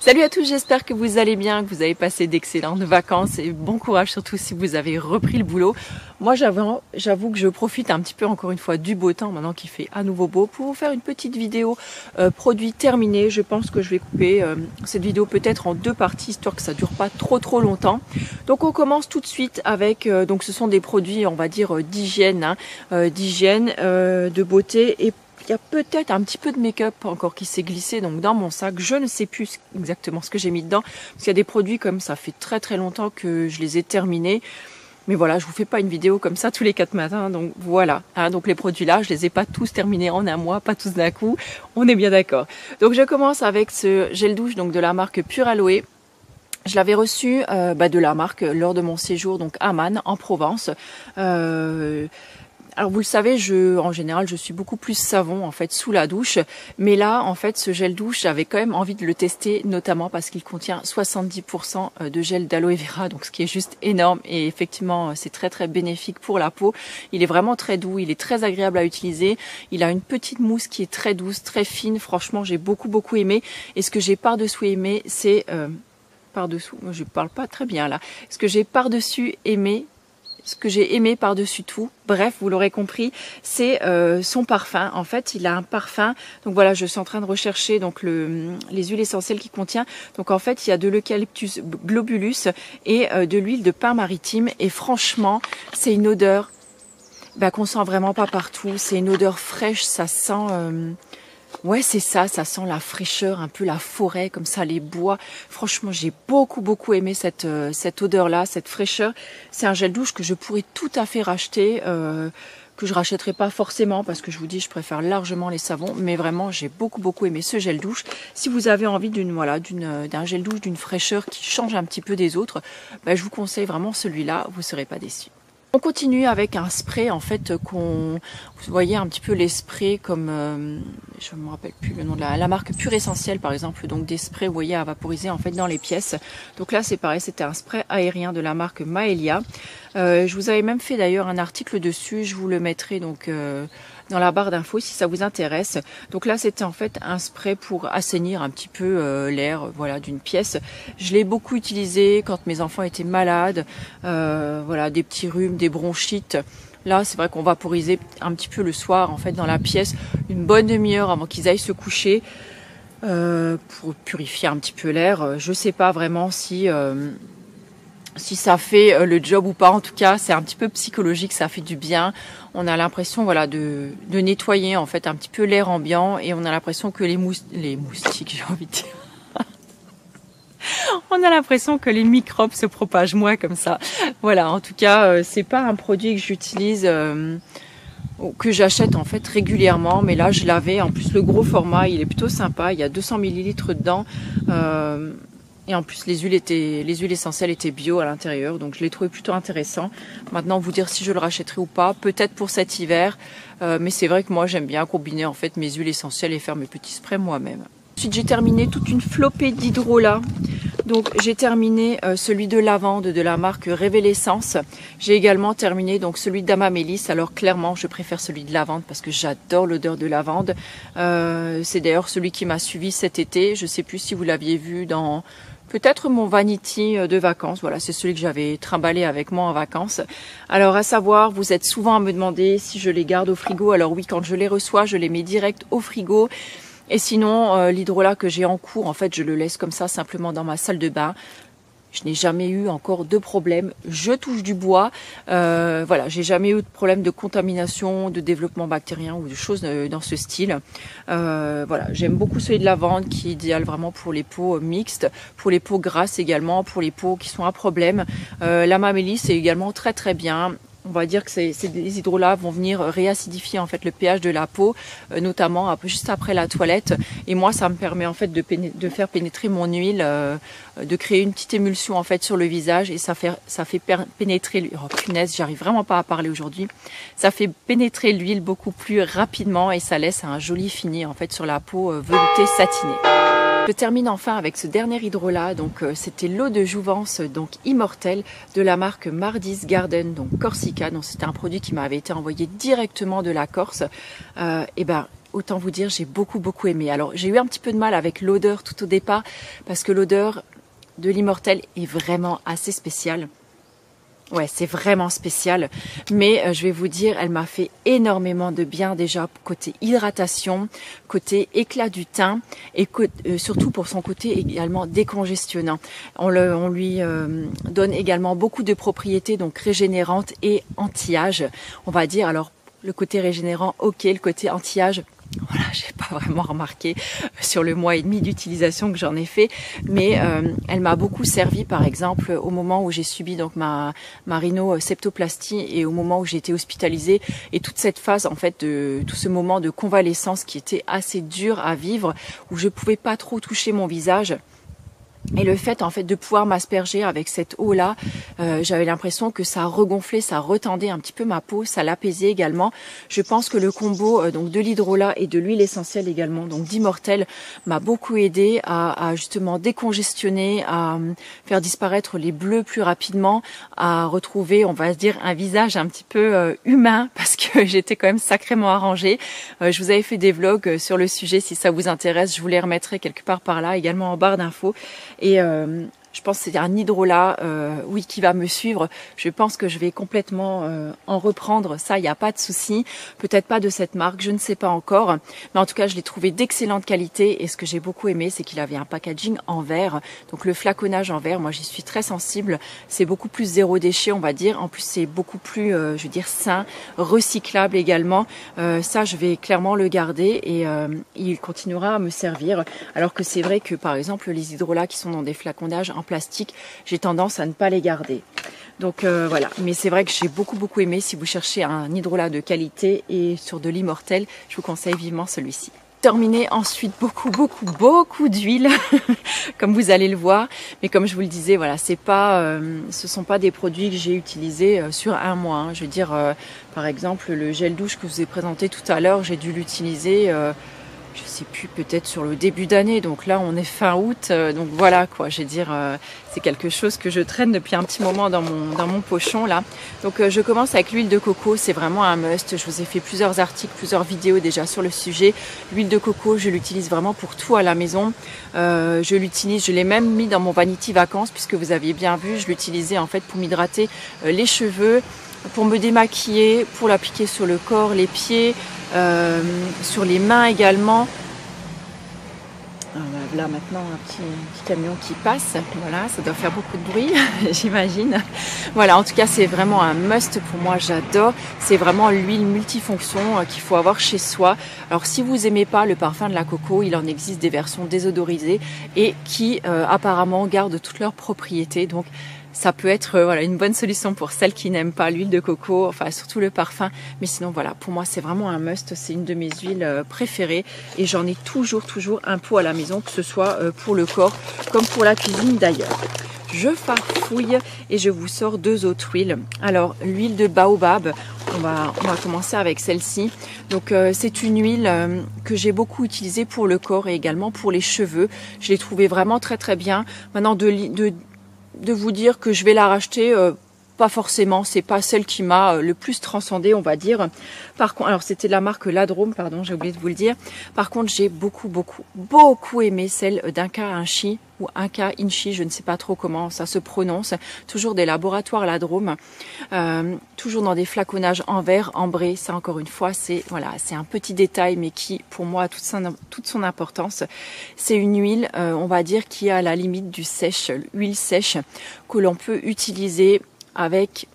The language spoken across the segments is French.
Salut à tous, j'espère que vous allez bien, que vous avez passé d'excellentes vacances et bon courage surtout si vous avez repris le boulot. Moi j'avoue que je profite un petit peu encore une fois du beau temps maintenant qu'il fait à nouveau beau pour vous faire une petite vidéo produit terminé. Je pense que je vais couper cette vidéo peut-être en deux parties histoire que ça dure pas trop longtemps. Donc on commence tout de suite avec, donc ce sont des produits on va dire d'hygiène, de beauté et il y a peut-être un petit peu de make-up encore qui s'est glissé donc dans mon sac. Je ne sais plus exactement ce que j'ai mis dedans. Parce qu'il y a des produits comme ça fait très longtemps que je les ai terminés. Mais voilà, je vous fais pas une vidéo comme ça tous les 4 matins. Donc voilà. Donc les produits là, je les ai pas tous terminés en un mois, pas tous d'un coup. On est bien d'accord. Donc je commence avec ce gel douche donc de la marque Pure Aloe. Je l'avais reçu de la marque lors de mon séjour donc à Man en Provence. Alors vous le savez, en général, je suis beaucoup plus savon en fait sous la douche, mais là en fait ce gel douche, j'avais quand même envie de le tester, notamment parce qu'il contient 70% de gel d'aloe vera, donc ce qui est juste énorme et effectivement c'est très bénéfique pour la peau. Il est vraiment très doux, il est très agréable à utiliser, il a une petite mousse qui est très douce, très fine. Franchement, j'ai beaucoup aimé. Et ce que j'ai par-dessous aimé, c'est par-dessous. Moi, je parle pas très bien là. Ce que j'ai par-dessus aimé. Ce que j'ai aimé par-dessus tout, bref, vous l'aurez compris, c'est son parfum. En fait, il a un parfum. Donc voilà, je suis en train de rechercher donc les huiles essentielles qu'il contient. Donc en fait, il y a de l'eucalyptus globulus et de l'huile de pin maritime. Et franchement, c'est une odeur qu'on sent vraiment pas partout. C'est une odeur fraîche, ça sent... Ouais, c'est ça sent la fraîcheur, un peu la forêt, comme ça, les bois. Franchement, j'ai beaucoup aimé cette odeur-là, cette fraîcheur. C'est un gel douche que je pourrais tout à fait racheter, que je rachèterai pas forcément, parce que je vous dis, je préfère largement les savons. Mais vraiment, j'ai beaucoup aimé ce gel douche. Si vous avez envie d'un gel douche, d'une fraîcheur qui change un petit peu des autres, je vous conseille vraiment celui-là, vous serez pas déçus. On continue avec un spray en fait vous voyez un petit peu les sprays comme je me rappelle plus le nom de la marque Pure Essentiel par exemple, donc des sprays vous voyez à vaporiser en fait dans les pièces. Donc là c'est pareil, c'était un spray aérien de la marque Maelia. Je vous avais même fait d'ailleurs un article dessus, je vous le mettrai donc dans la barre d'infos si ça vous intéresse. Donc là c'était en fait un spray pour assainir un petit peu l'air voilà d'une pièce. Je l'ai beaucoup utilisé quand mes enfants étaient malades, voilà des petits rhumes, des bronchites. Là c'est vrai qu'on vaporisait un petit peu le soir en fait dans la pièce, une bonne demi-heure avant qu'ils aillent se coucher pour purifier un petit peu l'air. Je sais pas vraiment si ça fait le job ou pas. En tout cas, c'est un petit peu psychologique, ça fait du bien. On a l'impression voilà de nettoyer en fait un petit peu l'air ambiant et on a l'impression que les moustiques, j'ai envie de dire. On a l'impression que les microbes se propagent moins comme ça. Voilà, en tout cas, c'est pas un produit que j'utilise que j'achète en fait régulièrement, mais là je l'avais en plus le gros format, il est plutôt sympa, il y a 200 ml dedans. Et en plus, les huiles essentielles étaient bio à l'intérieur, donc je l'ai trouvé plutôt intéressant. Maintenant, vous dire si je le rachèterai ou pas, peut-être pour cet hiver, mais c'est vrai que moi j'aime bien combiner en fait mes huiles essentielles et faire mes petits sprays moi-même. Ensuite, j'ai terminé toute une flopée d'hydrolats. Donc j'ai terminé celui de lavande de la marque Révélessence. J'ai également terminé donc celui d'Amamélis. Alors clairement je préfère celui de lavande parce que j'adore l'odeur de lavande. C'est d'ailleurs celui qui m'a suivi cet été. Je ne sais plus si vous l'aviez vu dans peut-être mon vanity de vacances. Voilà, c'est celui que j'avais trimballé avec moi en vacances. Alors à savoir, vous êtes souvent à me demander si je les garde au frigo. Alors oui, quand je les reçois, je les mets direct au frigo. Et sinon, l'hydrolat que j'ai en cours, en fait, je le laisse comme ça, simplement dans ma salle de bain. Je n'ai jamais eu encore de problème. Je touche du bois. Voilà, j'ai jamais eu de problème de contamination, de développement bactérien ou de choses dans ce style. Voilà, j'aime beaucoup celui de lavande qui est idéal vraiment pour les peaux mixtes, pour les peaux grasses également, pour les peaux qui sont à problème. L'Amamélis c'est également très bien. On va dire que ces hydrolats vont venir réacidifier en fait le pH de la peau, notamment juste après la toilette. Et moi, ça me permet en fait de faire pénétrer mon huile, de créer une petite émulsion en fait sur le visage et ça fait pénétrer. Oh punaise, j'arrive vraiment pas à parler aujourd'hui. Ça fait pénétrer l'huile beaucoup plus rapidement et ça laisse un joli fini en fait sur la peau veloutée satinée. Je termine enfin avec ce dernier hydrolat, donc c'était l'eau de jouvence donc immortelle de la marque Mardi's Garden, donc Corsica. Donc c'était un produit qui m'avait été envoyé directement de la Corse. Et ben autant vous dire, j'ai beaucoup aimé. Alors j'ai eu un petit peu de mal avec l'odeur tout au départ, parce que l'odeur de l'Immortelle est vraiment assez spéciale. Ouais, c'est vraiment spécial, mais je vais vous dire, elle m'a fait énormément de bien déjà côté hydratation, côté éclat du teint et surtout pour son côté également décongestionnant. On lui donne également beaucoup de propriétés donc régénérantes et anti-âge. On va dire alors le côté régénérant, ok, le côté anti-âge. Voilà, j'ai pas vraiment remarqué sur le mois et demi d'utilisation que j'en ai fait, mais elle m'a beaucoup servi, par exemple, au moment où j'ai subi donc ma rhinocéptoplastie et au moment où j'ai été hospitalisée et toute cette phase en fait de tout ce moment de convalescence qui était assez dur à vivre, où je pouvais pas trop toucher mon visage. Et le fait en fait de pouvoir m'asperger avec cette eau là, j'avais l'impression que ça regonflait, ça retendait un petit peu ma peau, ça l'apaisait également. Je pense que le combo donc de l'hydrolat et de l'huile essentielle également, donc d'Immortelle, m'a beaucoup aidé à justement décongestionner, à faire disparaître les bleus plus rapidement, à retrouver, on va dire, un visage un petit peu humain, parce que j'étais quand même sacrément arrangée. Je vous avais fait des vlogs sur le sujet, si ça vous intéresse, je vous les remettrai quelque part par là, également en barre d'infos. Et je pense que c'est un hydrolat, oui, qui va me suivre. Je pense que je vais complètement en reprendre. Ça, il n'y a pas de souci. Peut-être pas de cette marque, je ne sais pas encore. Mais en tout cas, je l'ai trouvé d'excellente qualité. Et ce que j'ai beaucoup aimé, c'est qu'il avait un packaging en verre. Donc le flaconnage en verre, moi, j'y suis très sensible. C'est beaucoup plus zéro déchet, on va dire. En plus, c'est beaucoup plus, je veux dire, sain, recyclable également. Ça, je vais clairement le garder et il continuera à me servir. Alors que c'est vrai que, par exemple, les hydrolats qui sont dans des flaconnages en plastique, j'ai tendance à ne pas les garder. Donc voilà, mais c'est vrai que j'ai beaucoup aimé. Si vous cherchez un hydrolat de qualité et sur de l'Immortelle, je vous conseille vivement celui-ci. Terminer ensuite beaucoup d'huile, comme vous allez le voir. Mais comme je vous le disais, voilà, c'est pas, ce sont pas des produits que j'ai utilisés sur un mois. Hein. Je veux dire, par exemple, le gel douche que je vous ai présenté tout à l'heure, j'ai dû l'utiliser. Je sais plus, peut-être sur le début d'année, donc là on est fin août, donc voilà quoi, je veux dire, c'est quelque chose que je traîne depuis un petit moment dans mon pochon là. Donc je commence avec l'huile de coco, c'est vraiment un must, je vous ai fait plusieurs articles, plusieurs vidéos déjà sur le sujet. L'huile de coco, je l'utilise vraiment pour tout à la maison, je l'ai même mis dans mon vanity vacances, puisque vous aviez bien vu, je l'utilisais en fait pour m'hydrater les cheveux, pour me démaquiller, pour l'appliquer sur le corps, les pieds, sur les mains également. Là maintenant un petit camion qui passe, voilà, ça doit faire beaucoup de bruit j'imagine. Voilà, en tout cas c'est vraiment un must pour moi, j'adore. C'est vraiment l'huile multifonction qu'il faut avoir chez soi. Alors si vous aimez pas le parfum de la coco, il en existe des versions désodorisées et qui apparemment gardent toutes leurs propriétés, donc ça peut être voilà, une bonne solution pour celles qui n'aiment pas l'huile de coco, enfin surtout le parfum. Mais sinon voilà, pour moi c'est vraiment un must, c'est une de mes huiles préférées et j'en ai toujours un pot à la maison, que ce soit pour le corps comme pour la cuisine d'ailleurs. Je farfouille et je vous sors deux autres huiles. Alors l'huile de baobab, on va commencer avec celle-ci. Donc c'est une huile que j'ai beaucoup utilisée pour le corps et également pour les cheveux. Je l'ai trouvée vraiment très bien. Maintenant de vous dire que je vais la racheter, pas forcément, c'est pas celle qui m'a le plus transcendée, on va dire. Par contre, alors c'était la marque Ladrome, pardon, j'ai oublié de vous le dire. Par contre, j'ai beaucoup aimé celle d'Inca Inchi ou Inca Inchi, je ne sais pas trop comment ça se prononce. Toujours des laboratoires Ladrome, toujours dans des flaconnages en verre, ambré. Ça encore une fois, c'est voilà, c'est un petit détail, mais qui pour moi a toute son importance. C'est une huile, on va dire, qui est à la limite du sèche, huile sèche que l'on peut utiliser avec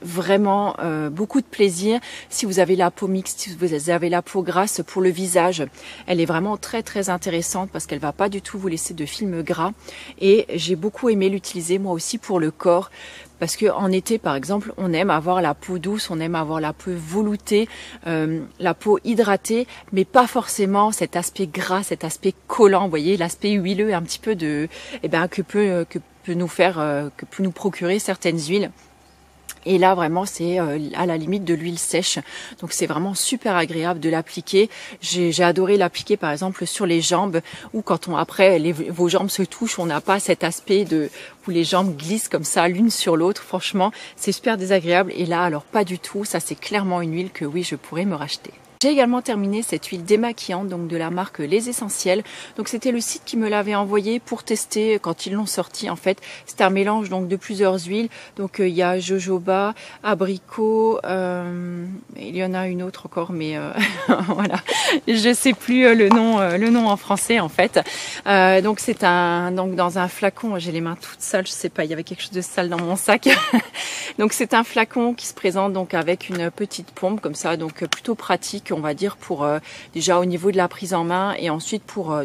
vraiment beaucoup de plaisir. Si vous avez la peau mixte, si vous avez la peau grasse pour le visage, elle est vraiment très intéressante parce qu'elle va pas du tout vous laisser de film gras. Et j'ai beaucoup aimé l'utiliser moi aussi pour le corps. Parce que en été, par exemple, on aime avoir la peau douce, on aime avoir la peau veloutée, la peau hydratée, mais pas forcément cet aspect gras, cet aspect collant. Vous voyez, l'aspect huileux, un petit peu de, que peut nous procurer certaines huiles. Et là vraiment c'est à la limite de l'huile sèche, donc c'est vraiment super agréable de l'appliquer. J'ai adoré l'appliquer par exemple sur les jambes, ou quand vos jambes se touchent, on n'a pas cet aspect où les jambes glissent comme ça l'une sur l'autre. Franchement c'est super désagréable, et là alors pas du tout. Ça c'est clairement une huile que oui je pourrais me racheter. J'ai également terminé cette huile démaquillante donc de la marque Les Essentiels. Donc c'était le site qui me l'avait envoyé pour tester quand ils l'ont sorti en fait. C'est un mélange donc de plusieurs huiles. Donc il y a jojoba, abricot, il y en a une autre encore mais voilà, je sais plus le nom en français en fait. Donc c'est donc dans un flacon, j'ai les mains toutes sales, je sais pas, il y avait quelque chose de sale dans mon sac. Donc c'est un flacon qui se présente donc avec une petite pompe comme ça, donc plutôt pratique on va dire pour déjà au niveau de la prise en main et ensuite pour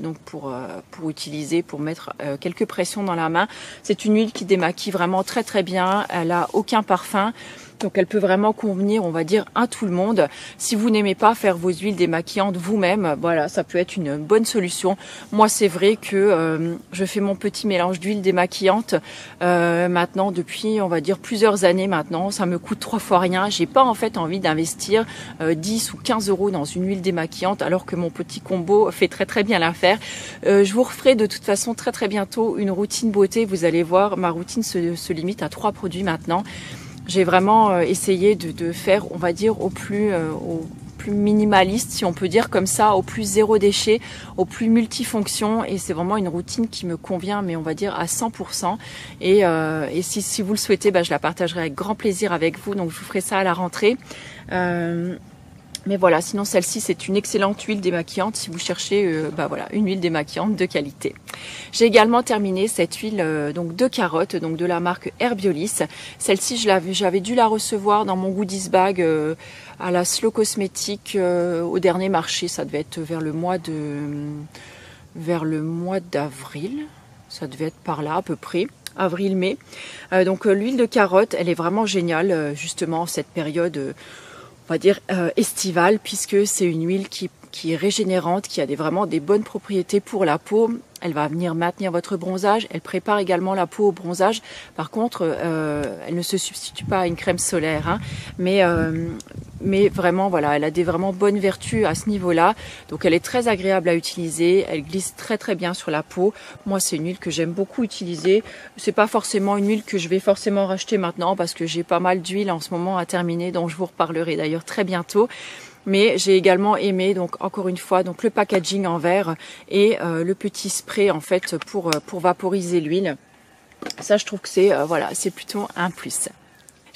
utiliser, pour mettre quelques pressions dans la main. C'est une huile qui démaquille vraiment très très bien, elle a aucun parfum. Donc elle peut vraiment convenir, on va dire, à tout le monde. Si vous n'aimez pas faire vos huiles démaquillantes vous-même, voilà, ça peut être une bonne solution. Moi, c'est vrai que je fais mon petit mélange d'huile démaquillante maintenant depuis, on va dire, plusieurs années maintenant. Ça me coûte 3 fois rien. J'ai pas en fait envie d'investir 10 ou 15 euros dans une huile démaquillante alors que mon petit combo fait très très bien l'affaire. Je vous referai de toute façon très très bientôt une routine beauté. Vous allez voir, ma routine se limite à 3 produits maintenant. J'ai vraiment essayé de faire, on va dire, au plus minimaliste, si on peut dire comme ça, au plus zéro déchet, au plus multifonction. Et c'est vraiment une routine qui me convient, mais on va dire à 100%. Et si vous le souhaitez, je la partagerai avec grand plaisir avec vous. Donc je vous ferai ça à la rentrée. Mais voilà, sinon celle-ci c'est une excellente huile démaquillante si vous cherchez voilà, une huile démaquillante de qualité. J'ai également terminé cette huile donc de carotte, donc de la marque Herbiolis. Celle-ci j'avais dû la recevoir dans mon goodies bag à la Slow Cosmétique au dernier marché. Ça devait être vers le mois d'avril. Ça devait être par là à peu près. Avril-mai. Donc l'huile de carotte, elle est vraiment géniale justement en cette période on va dire estivale, puisque c'est une huile qui est régénérante, qui a vraiment des bonnes propriétés pour la peau. Elle va venir maintenir votre bronzage, elle prépare également la peau au bronzage. Par contre, elle ne se substitue pas à une crème solaire, hein, mais vraiment, voilà, elle a des vraiment bonnes vertus à ce niveau-là. Donc elle est très agréable à utiliser, elle glisse très très bien sur la peau. Moi, c'est une huile que j'aime beaucoup utiliser. C'est pas forcément une huile que je vais forcément racheter maintenant parce que j'ai pas mal d'huile en ce moment à terminer, dont je vous reparlerai d'ailleurs très bientôt. Mais j'ai également aimé, donc encore une fois, donc le packaging en verre et le petit spray en fait pour vaporiser l'huile. Ça, je trouve que c'est voilà, c'est plutôt un plus.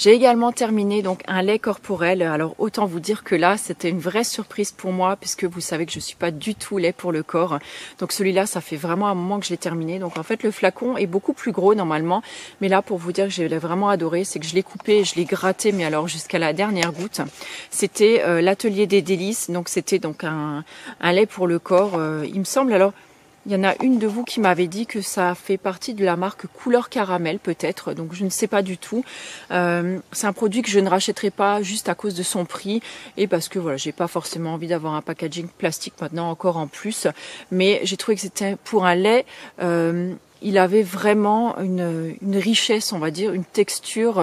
J'ai également terminé donc un lait corporel. Alors autant vous dire que là c'était une vraie surprise pour moi puisque vous savez que je suis pas du tout lait pour le corps. Donc celui-là ça fait vraiment un moment que je l'ai terminé. Donc en fait le flacon est beaucoup plus gros normalement. Mais là pour vous dire que j'ai vraiment adoré, c'est que je l'ai coupé et je l'ai gratté mais alors jusqu'à la dernière goutte. C'était l'atelier des délices. Donc c'était donc un lait pour le corps. Il me semble alors. Il y en a une de vous qui m'avait dit que ça fait partie de la marque Couleur Caramel peut-être, donc je ne sais pas du tout. C'est un produit que je ne rachèterai pas juste à cause de son prix et parce que voilà, j'ai pas forcément envie d'avoir un packaging plastique maintenant encore en plus. Mais j'ai trouvé que c'était pour un lait, il avait vraiment une richesse, on va dire, une texture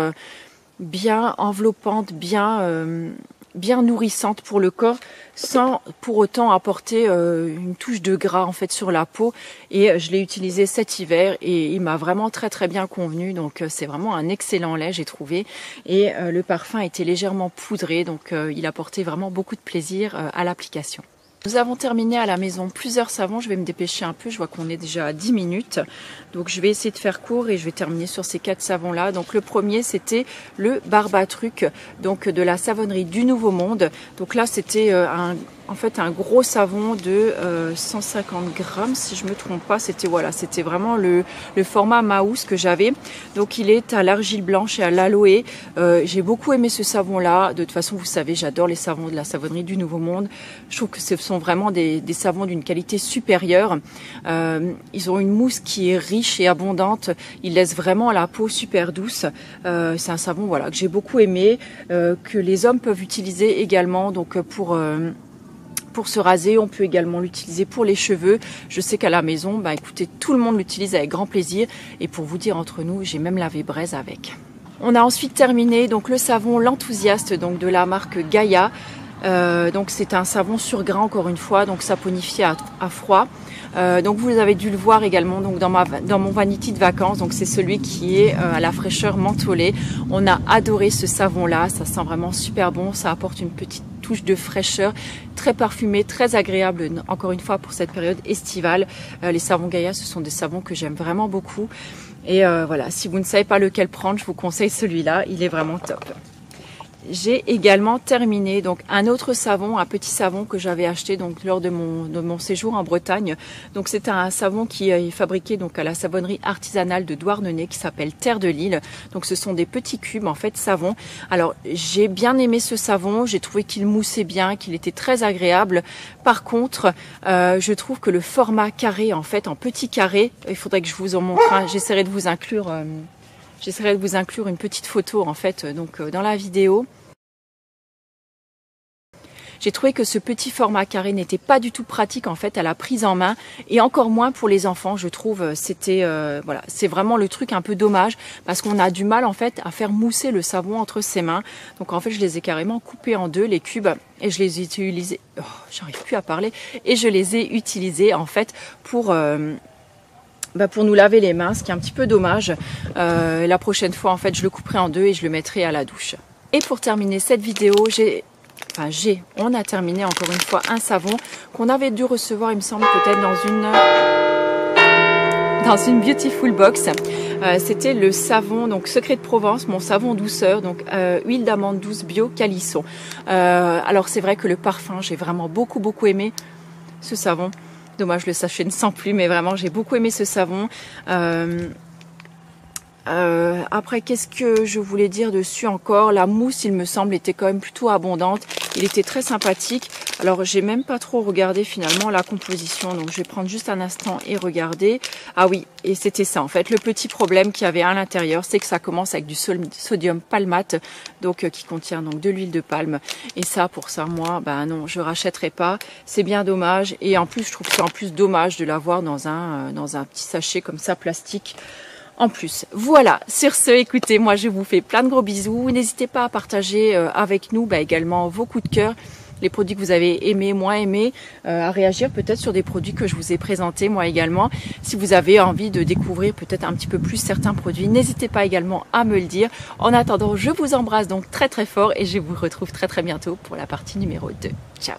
bien enveloppante, bien nourrissante pour le corps sans pour autant apporter une touche de gras en fait sur la peau et je l'ai utilisé cet hiver et il m'a vraiment très très bien convenu donc c'est vraiment un excellent lait j'ai trouvé et le parfum était légèrement poudré donc il apportait vraiment beaucoup de plaisir à l'application. Nous avons terminé à la maison plusieurs savons, je vais me dépêcher un peu, je vois qu'on est déjà à 10 minutes. Donc je vais essayer de faire court et je vais terminer sur ces 4 savons là. Donc le premier c'était le Barbatruc, donc de la savonnerie du Nouveau Monde. Donc là c'était en fait un gros savon de 150 grammes si je me trompe pas. C'était voilà, c'était vraiment le format Maous que j'avais. Donc il est à l'argile blanche et à l'aloe. J'ai beaucoup aimé ce savon là. De toute façon vous savez j'adore les savons de la savonnerie du Nouveau Monde. Je trouve que ce sont vraiment des savons d'une qualité supérieure. Ils ont une mousse qui est riche et abondante. Ils laissent vraiment la peau super douce. C'est un savon voilà que j'ai beaucoup aimé, que les hommes peuvent utiliser également donc pour se raser, on peut également l'utiliser pour les cheveux. Je sais qu'à la maison, écoutez, tout le monde l'utilise avec grand plaisir. Et pour vous dire entre nous, j'ai même lavé braise avec. On a ensuite terminé donc le savon L'Enthousiaste donc de la marque Gaïa. Donc c'est un savon sur grain encore une fois, donc saponifié à froid. Donc vous avez dû le voir également donc dans mon vanity de vacances, donc c'est celui qui est à la fraîcheur mentholée. On a adoré ce savon là, ça sent vraiment super bon, ça apporte une petite touche de fraîcheur, très parfumé, très agréable, encore une fois pour cette période estivale. Les savons Gaïa, ce sont des savons que j'aime vraiment beaucoup. Et voilà, si vous ne savez pas lequel prendre, je vous conseille celui-là, il est vraiment top. J'ai également terminé donc un autre savon, un petit savon que j'avais acheté donc lors de mon séjour en Bretagne. Donc c'est un savon qui est fabriqué donc à la savonnerie artisanale de Douarnenez qui s'appelle Terre de Lille. Donc ce sont des petits cubes en fait savon. Alors j'ai bien aimé ce savon, j'ai trouvé qu'il moussait bien, qu'il était très agréable. Par contre, je trouve que le format carré en fait en petit carré, il faudrait que je vous en montre un. J'essaierai de vous inclure une petite photo en fait donc dans la vidéo. J'ai trouvé que ce petit format carré n'était pas du tout pratique en fait à la prise en main et encore moins pour les enfants. Je trouve c'était voilà, c'est vraiment le truc un peu dommage parce qu'on a du mal en fait à faire mousser le savon entre ses mains. Donc en fait je les ai carrément coupés en deux les cubes et je les ai utilisés. Oh, j'arrive plus à parler et je les ai utilisés en fait pour nous laver les mains, ce qui est un petit peu dommage. La prochaine fois, en fait, je le couperai en deux et je le mettrai à la douche. Et pour terminer cette vidéo, on a terminé encore une fois un savon qu'on avait dû recevoir, il me semble, peut-être dans une Beautiful Box. C'était le savon donc Secret de Provence, mon savon douceur, donc huile d'amande douce bio Calisson. Alors c'est vrai que le parfum, j'ai vraiment beaucoup aimé ce savon. Dommage, le sachet ne sent plus, mais vraiment, j'ai beaucoup aimé ce savon. Après, qu'est-ce que je voulais dire dessus encore? La mousse, il me semble, était quand même plutôt abondante. Il était très sympathique. Alors, j'ai même pas trop regardé finalement la composition. Donc, je vais prendre juste un instant et regarder. Ah oui, et c'était ça en fait. Le petit problème qu'il y avait à l'intérieur, c'est que ça commence avec du sodium palmate, donc qui contient donc de l'huile de palme. Et ça, pour ça, moi, non, je rachèterai pas. C'est bien dommage. Et en plus, je trouve que c'est en plus dommage de l'avoir dans un petit sachet comme ça, plastique. En plus, voilà, sur ce, écoutez, moi je vous fais plein de gros bisous. N'hésitez pas à partager avec nous également vos coups de cœur, les produits que vous avez aimés, moins aimés, à réagir peut-être sur des produits que je vous ai présentés moi également. Si vous avez envie de découvrir peut-être un petit peu plus certains produits, n'hésitez pas également à me le dire. En attendant, je vous embrasse donc très fort et je vous retrouve très bientôt pour la partie numéro 2. Ciao!